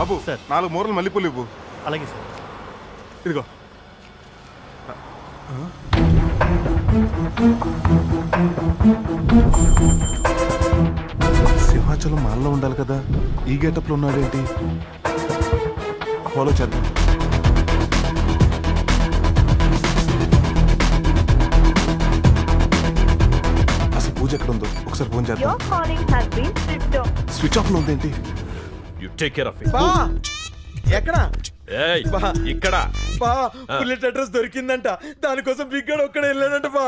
బాబు sir 4 మూరలు మల్లెపూలు ఇవ్వు. అలాగే సార్. ఇదిగో. సింహాచలం మాల్లో ఉండాలి కదా, ఈ గెటప్లో ఉన్నాడేంటి? ఫాలో చేద్దాం. అసలు పూజ ఎక్కడ ఉందో ఒకసారి ఫోన్ చేద్దాం. స్విచ్ ఆఫ్ లో ఉందేంటి? You take care of it. ఎక్కడ? ఇక్కడ బుల్లెట్ అడ్రస్ దొరికిందంట. దానికోసం బిగ్గాడు ఒక్కడే వెళ్ళాడంట బా.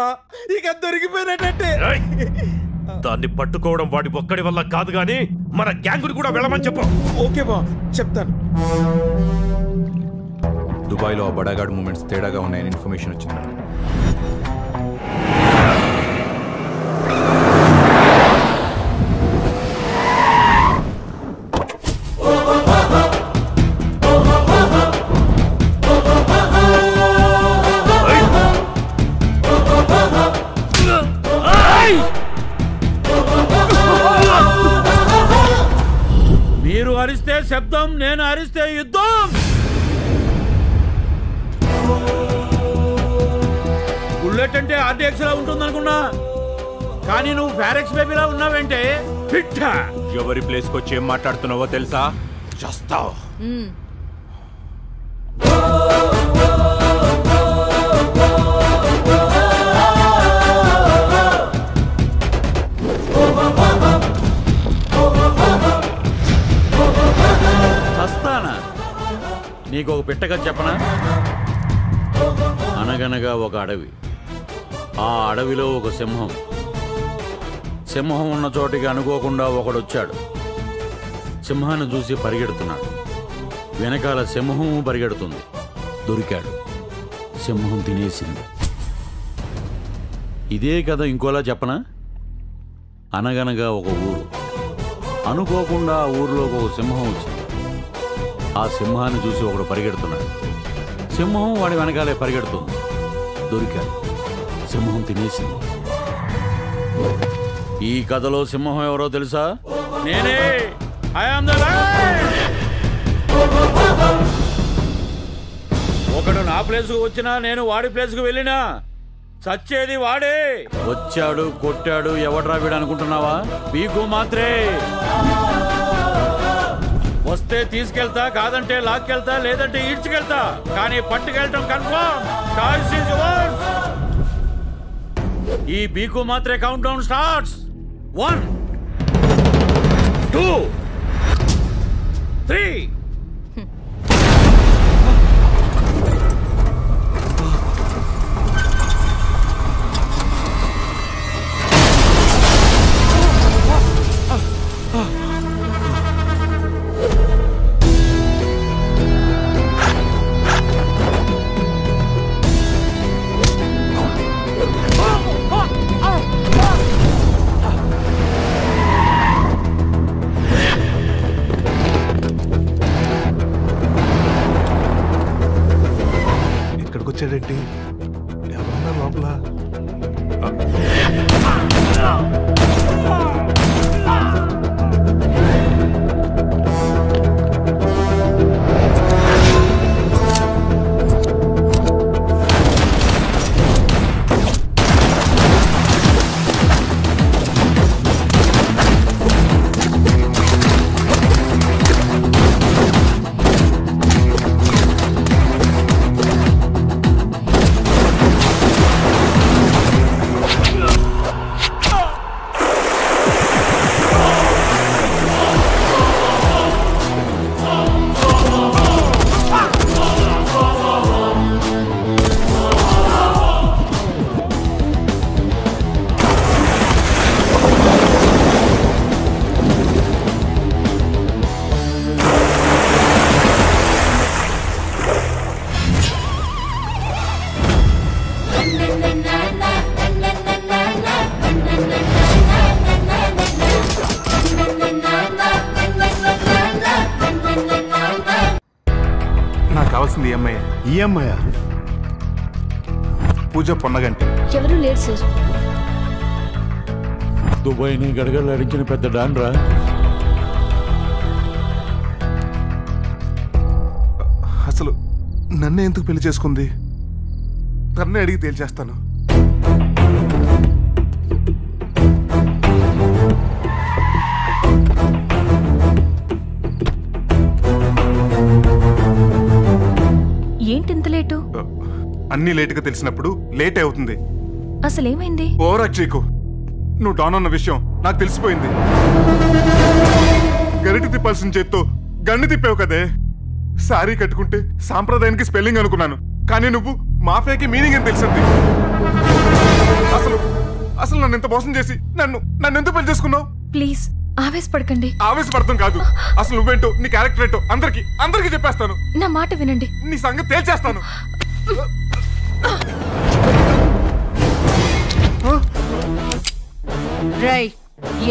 ఇక దొరికిపోయినట్టే. దాన్ని పట్టుకోవడం వాడి ఒక్కడి వల్ల కాదు గాని మన గ్యాంగుని కూడా వెళ్ళమని చెప్పు. ఓకే బా, చెప్తాను. దుబాయ్లో ఆ బడాగాడ్ మూమెంట్స్ తేడాగా ఉన్నాయని ఇన్ఫర్మేషన్ వచ్చింది. మీరు అరిస్తే శబ్దం, నేను అరిస్తే యుద్ధం. బుల్లెట్ అంటే ఆర్డీఎక్స్ లా ఉంటుందనుకున్నా, కానీ నువ్వు ఫారెక్స్ బేబీలా ఉన్నావంటే పిట్ట. ఎవరి ప్లేస్కి వచ్చి ఏం మాట్లాడుతున్నావో తెలుసా? చేస్తావు. చస్తానా? నీకు ఒక పిట్టగా చెప్పనా? అనగనగా ఒక అడవి, ఆ అడవిలో ఒక సింహం. సింహం ఉన్న చోటికి అనుకోకుండా ఒకడొచ్చాడు. సింహాన్ని చూసి పరిగెడుతున్నాడు. వెనకాల సింహం పరిగెడుతుంది. దొరికాడు. సింహం తినేసింది. ఇదే కథ ఇంకోలా చెప్పనా? అనగనగా ఒక ఊరు, అనుకోకుండా ఆ ఊరిలోకి ఒక సింహం వచ్చింది. ఆ సింహాన్ని చూసి ఒకడు పరిగెడుతున్నాడు. సింహం వాడి వెనకాలే పరిగెడుతుంది. దొరికాడు. సింహం తినేసింది. ఈ కథలో సింహం ఎవరో తెలుసా? నేనే. I am the lion. ఒకడు నా ప్లేస్కు వచ్చినా, నేను వాడి ప్లేస్కు వెళ్ళినా చచ్చేది వాడే. వచ్చాడు, కొట్టాడు, ఎవడ్రా వీడు అనుకుంటున్నావా? మీకు మాత్రే. వస్తే తీసుకెళ్తా, కాదంటే లాక్కెళ్తా, లేదంటే ఈడ్చుకెళ్తా, కానీ పట్టుకెళ్ళటం కన్ఫర్మ్. Choice is yours. ఈ బీకు మాత్రే కౌంట్ డౌన్ స్టార్ట్స్. 1 2 3. వచ్చాడేంటి? ఎవరన్నా లోపల? ఈఎంఐ పూజ పొన్నగంటి. ఎవరు లేరు సార్. దుబాయ్ని గడగడలాడించిన పెద్ద డాన్రా. నన్నే ఎందుకు పెళ్లి చేసుకుంది? తన్నే అడిగి తేల్చేస్తాను. ఏంటి ఇంత లేటు? అన్ని లేటుగా తెలిసినప్పుడు లేట్ అవుతుంది. అసలేమైంది? ఓవర్ చేయకు. నువ్వు డాన్ అన్న విషయం నాకు తెలిసిపోయింది. గరిటి తిప్పాల్సిన చేత్తో గన్ను తిప్పావు కదే. సారీ కట్టుకుంటే సాంప్రదాయానికి స్పెల్లింగ్ అనుకున్నాను, కానీ నువ్వు మాఫియాకి మీనింగ్ అని తెలిసింది. అసలు నన్ను ఎంత మోసం చేసి నన్ను ఎందుకు పెళ్లి చేసుకున్నావు? ప్లీజ్ ఆవేశపడకండి. ఆవేశపడతాం కాదు, అసలు నువ్వేంటో నీ క్యారెక్టర్ ఏంటో అందరికి చెప్పేస్తాను. నా మాట వినండి. నీ సంగతి తేల్చేస్తాను. రై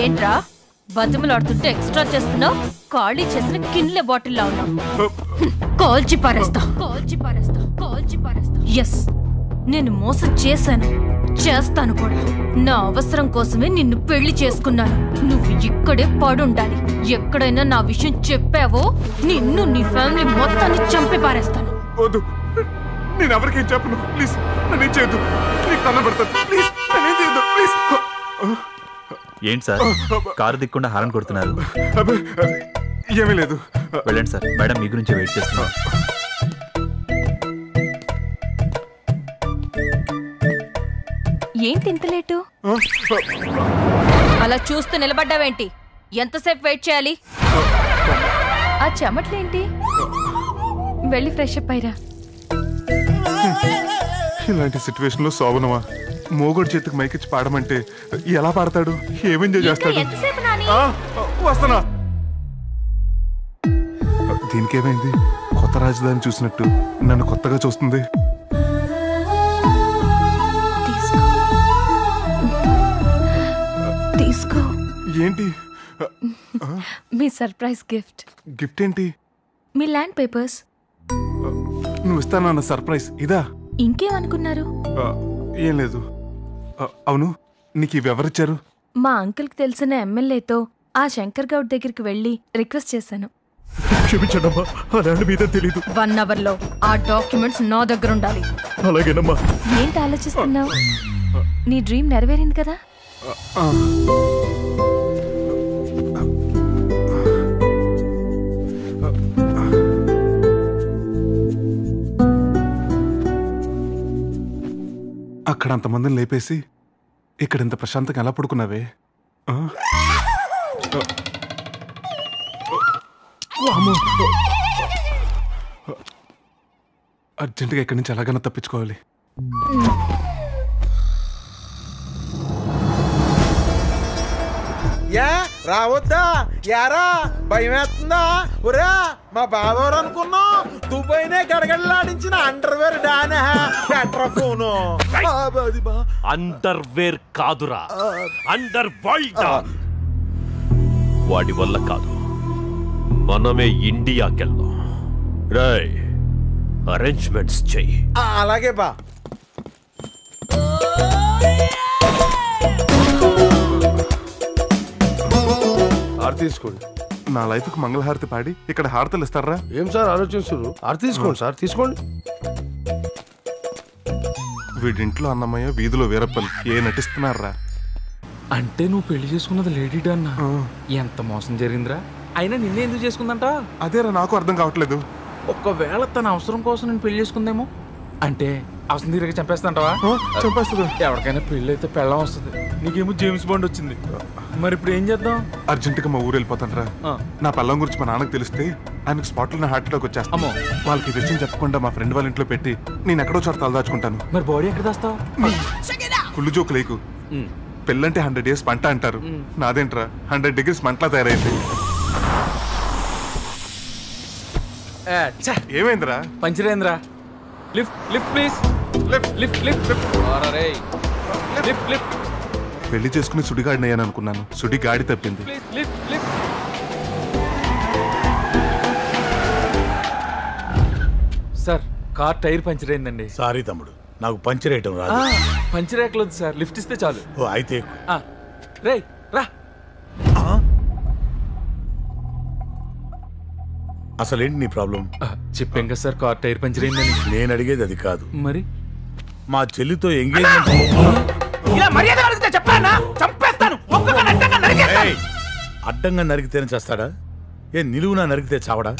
ఏంట్రా బతుములాడుతుంటే ఎక్స్ట్రా చేస్తున్నావు? ఖాళీ చేసిన కిన్లే బాటిల్లా ఉన్నావు. కాల్చి పారేస్తా. ఎస్, నేను మోసం చేస్తాను కూడా. నా అవసరం కోసమే నిన్ను పెళ్లి చేసుకున్నాను. నువ్వు ఇక్కడే పడుండాలి. ఎక్కడైనా నా విషయం చెప్పావో నిన్ను నీ ఫ్యామిలీ మొత్తాన్ని చంపి పారేస్తాను. వద్దు, నేను ఎవరికేం చెప్పను. ప్లీజ్ నన్నేం చేయొద్దు. నీకు తన పెడతాను. ప్లీజ్ నన్నేం చేయొద్దు. ప్లీజ్. ఏంటి సార్ కారు దిక్కుండా హారన్ కొడుతున్నారు? ఏమీ లేదు. వెళ్ళండి సార్, మేడం మీ గురించి వెయిట్ చేస్తున్నారు. ఏంటి ఇంత లేటు? అలా చూస్తూ నిలబడ్డావేంటి? ఎంతసేపు వెయిట్ చేయాలి? ఆ చెమట్లేంటి? వెళ్ళి ఫ్రెష్ అప్ అయ్యిరా. ఇలాంటి సిచ్యువేషన్ లో శోభనమా మోగోడు చేతికి మైకిచ్చి పాడమంటే ఎలా పాడతాడు? ఏం ఎంజాయ్ చేస్తాడు? వస్తానా? దీనికేమైంది? కొత్త రాజధాని చూసినట్టు నన్ను కొత్తగా చూస్తుంది. తీసుకో. ఏంటి? మీ సర్ప్రైజ్ గిఫ్ట్. గిఫ్ట్ ఏంటి? మీ ల్యాండ్ పేపర్స్. నువ్వు ఇస్తానన్న సర్ప్రైజ్ ఇదా? ఇంకేమనుకున్నారు? ఏం లేదు. అవును, నీకు ఇవి ఎవరిచ్చారు? మా అంకుల్కి తెలిసిన ఎమ్మెల్యేతో ఆ శంకర్ గౌడ్ దగ్గరికి వెళ్ళి రిక్వెస్ట్ చేశాను. క్షమించండమ్మా, ఆ ల్యాండ్ మీద తెలీదు. 1 hour లో ఆ డాక్యుమెంట్స్ నా దగ్గర ఉండాలి. అలాగేనమ్మా. ఏంటి ఆలోచిస్తున్నావు? నీ డ్రీమ్ నెరవేరింది కదా? అక్కడ అంతమందిని లేపేసి ఇక్కడ ఇంత ప్రశాంతంగా ఎలా పడుకున్నావే? అర్జెంటుగా ఇక్కడి నుంచి ఎలాగైనా తప్పించుకోవాలి. రావద్దా? యారా భయం వేస్తుందా? ఒరే మా బావరు అనుకున్నా దుబాయ్నే గడగడలాడించిన అండర్వేర్ డానా ఫోను. అండర్వేర్ కాదురా, అండర్ వరల్డ్. వాడి వల్ల కాదు, మనమే ఇండియాకెళ్దాం. రేయ్ అరేంజ్మెంట్స్ చెయ్యి. అలాగే బా. తీసుకోండి. నా లైఫ్ కు మంగళహారతి పాడి ఇక్కడ హారతలు ఇస్తారా? ఏం సార్ ఆలోచిస్తున్నారు? ఆరు తీసుకోండి సార్, తీసుకోండి. వీడింట్లో అన్నమయ్య, వీధిలో వీరప్పలు ఏ నటిస్తున్నారా? అంటే నువ్వు పెళ్లి చేసుకున్నది లేడీ అన్న. ఎంత మోసం జరిగిందిరా. అయినా నిన్నే ఎందుకు చేసుకుందంట? అదేరా నాకు అర్థం కావట్లేదు. ఒకవేళ తన అవసరం కోసం నేను పెళ్లి చేసుకుందేమో. అంటే అవసరం తీరగా చంపేస్తాంటావా? చంపేస్తుంది. ఎవరికైనా పెళ్లి అయితే పెళ్ళం వస్తుంది, నీకేమో జేమ్స్ బాండ్ వచ్చింది. మరి ఇప్పుడు ఏం చేద్దాం? అర్జెంటుగా మా ఊరు వెళ్ళిపోతానరా. నా పిల్లం గురించి మా నాన్నకు తెలిస్తే ఆయనకు స్పాట్ లో నా హార్ట్ అటాక్ వచ్చేస్తాము. వాళ్ళకి విషయం చెప్పకుండా మా ఫ్రెండ్ వాళ్ళ ఇంట్లో పెట్టి నేను ఎక్కడో చోట తలదాచుకుంటాను. మరి బాడీ ఎక్కడ దాస్తావు? కుళ్ళు జోకు లేకు. పెళ్ళంటే 100 days పంట అంటారు. నాదేంట్రా 100 degrees మంటలా తయారైంది. ఏమైందిరా? పంచరేంద్రా. Lift lift please. Lift lift lift lift lift. పెళ్లి చేసుకుని సుడిగాడినయ్యాను అనుకున్నాను. సుడి గాడి తప్పింది. సార్ కార్ టైర్ పంచర్ అయిందండి. సారీ తమ్ముడు, నాకు పంచర్ వేయటం రాదు. పంచర్ ఎక్కలేదు సార్, లిఫ్ట్ ఇస్తే చాలు. ఓ అయితే రేయ్ రా. అసలేంటి నీ ప్రాబ్లం? చెప్పాం కదా సార్, కార్ టైర్ పంచర్ అయిందని. నేను అడిగేది అది కాదు. మరి మా చెల్లితో ఎంగేజ్మెంట్ అడ్డంగా నరికితేనే చేస్తాడా? ఏ నిలువునా నరికితే చావడా?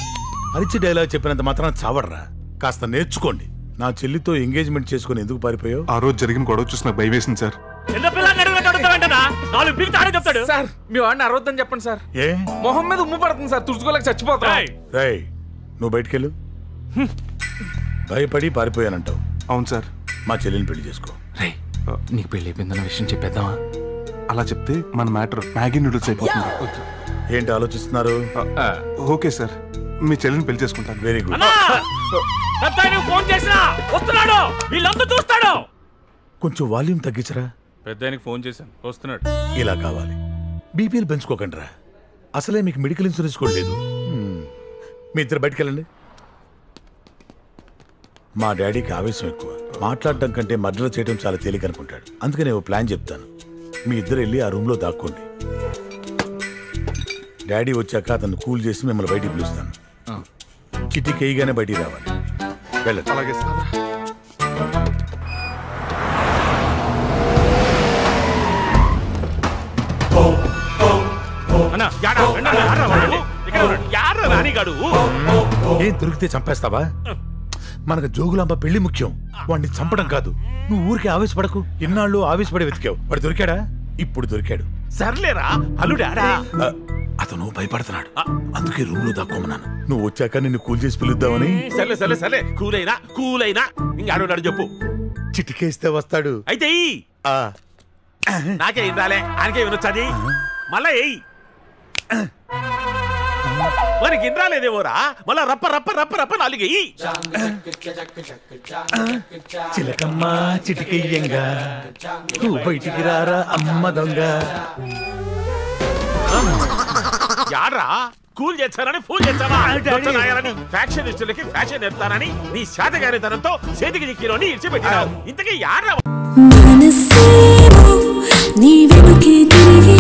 అరిచి డైలాగ్ చెప్పినంత మాత్రం చావడరా. కాస్త నేర్చుకోండి. నా చెల్లితో ఎంగేజ్మెంట్ చేసుకుని ఎందుకు పారిపోయావు? ఆ రోజు జరిగిన గొడవ చూసి నాకు భయం వేసింది సార్. సార్ మీ వాడిని అరవద్దని చెప్పండి సార్. ఏ మొహం మీద ఉమ్ము పడుతుంది సార్, తుడుచుకోలేక చచ్చిపోతా. రేయ్, నువ్వు బయటికెళ్ళు. భయపడి పారిపోయానంటావు. అవును సార్. మా చెల్లిని పెళ్లి చేసుకో. రేయ్, నీకు పెళ్లి అయిపోయిందన్న విషయం చెప్పేద్దామా? అలా చెప్తే మన మ్యాటర్ మ్యాగీ నూడిల్స్ అయిపోతుంది. ఏంటి ఆలోచిస్తున్నారు? ఓకే సార్, మీ చెల్లిని పెళ్లి చేసుకుంటాను. Very good. కొంచెం వాల్యూమ్ తగ్గించరా. పెద్దానికి ఫోన్ చేశాను, వస్తున్నాడు. ఇలా కావాలి. బీపీఎల్ పెంచుకోకండి రా. అసలే మీకు మెడికల్ ఇన్సూరెన్స్ కూడా లేదు. మీ ఇద్దరు బయటకెళ్ళండి. మా డాడీకి ఆవేశం ఎక్కువ. మాట్లాడడం కంటే మర్డర్ చేయడం చాలా తేలిక అనుకుంటాడు. అందుకే నేను ప్లాన్ చెప్తాను. మీ ఇద్దరు వెళ్ళి ఆ రూమ్లో దాక్కోండి. డాడీ వచ్చాక అతను కూల్ చేసి మిమ్మల్ని బయటికి పిలుస్తాను. చిటికి వేయగానే బయటికి రావాలి. వెళ్ళండి. అలాగే సార్. ఏం దొరికితే చంపేస్తావా? మనకు జోగులాంబ పెళ్లి ముఖ్యం, వాడిని చంపడం కాదు. నువ్వు ఊరికి ఆవేశపడకు. ఇన్నాళ్ళు ఆవేశపడి వెతికావు, వాడు దొరికాడా? ఇప్పుడు దొరికాడు. సర్లేరా అల్లుడాడా? అతను భయపడుతున్నాడు, అందుకే రూమ్ లో దాక్కోమన్నాను. నువ్వు వచ్చాక నిన్ను కూల్ చేసి పిలుద్దామని. సర్లే సర్లే సర్లే, కూలైనా ఇంకా అడుగుడాడు చెప్పు. చిటికేస్తే వస్తాడు. అయితే నాకే రాలే, ఆయనకే వినొచ్చది. మళ్ళా ఎయ్యి. మనకి ఇంద్రాలేదేమోరా, మళ్ళా రప్ప రప్ప రప్ప రప్ప నాలుగెయ్యి. చిలకమ్మ చిటికెయ్యంగా నువ్వు బయటికి రారా అమ్మ దొంగ. యాడ్రా కూల్ చేస్తానని ఫూల్ చేస్తావా? ఫ్యాక్షన్ ఇష్టలకి ఫ్యాషన్ ఎత్తానని నీ శాతగారితనంతో చేతికి చిక్కిలోని ఇడిచిపెట్టినావు. ఇంతకీ యాడ్రా? మనసేమో నీ వెనుకే తిరిగి